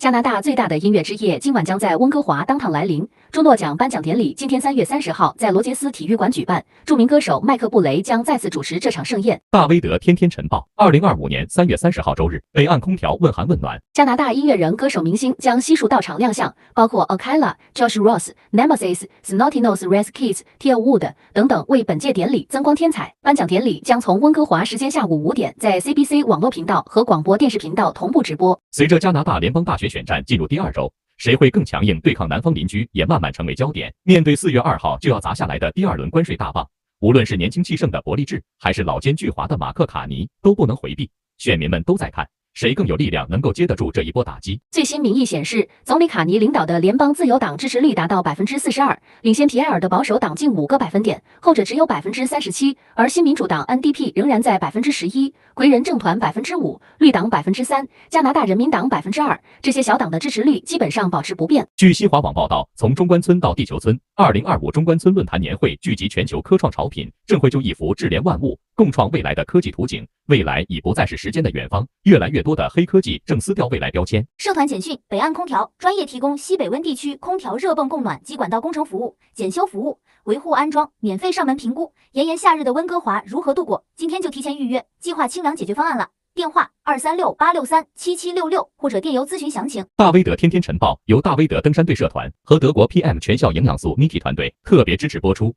加拿大最大的音乐之夜今晚将在温哥华当堂来临。朱诺奖颁奖典礼今天3月30号在罗杰斯体育馆举办，著名歌手麦克布雷将再次主持这场盛宴。大威德天天晨报，2025年3月30号周日，北岸空调问寒问暖。加拿大音乐人、歌手、明星将悉数到场亮相，包括 Akala、Josh Ross、Nemesis、Snotty-Nose、Raz Kids、Tia Wood 等，为本届典礼增光添彩。颁奖典礼将从温哥华时间下午5点在 CBC 网络频道和广播电视频道同步直播。随着加拿大联邦大选选战进入第2周，谁会更强硬对抗南方邻居也慢慢成为焦点。面对4月2号就要砸下来的第2轮关税大棒，无论是年轻气盛的伯利治，还是老奸巨猾的马克卡尼，都不能回避。选民们都在看，谁更有力量能够接得住这一波打击。最新民意显示，总理卡尼领导的联邦自由党支持率达到42%，领先皮埃尔的保守党近5个百分点，后者只有37%，而新民主党 NDP 仍然在11%，魁人政团5%，绿党3%，加拿大人民党2%，这些小党的支持率基本上保持不变。据新华网报道，从中关村到地球村，2025中关村论坛年会聚集全球科创潮品，正会就一幅智联万物，共创未来的科技图景。未来已不再是时间的远方，越来越多的黑科技正撕掉未来标签。社团简讯：北岸空调专业提供西北温地区空调热泵供暖及管道工程服务、检修服务、维护安装，免费上门评估。炎炎夏日的温哥华如何度过？今天就提前预约，计划清凉解决方案了。电话236-863-7766或者电邮咨询详情。大威德天天晨报由大威德登山队社团和德国 PM 全校营养素 Niki 团队特别支持播出。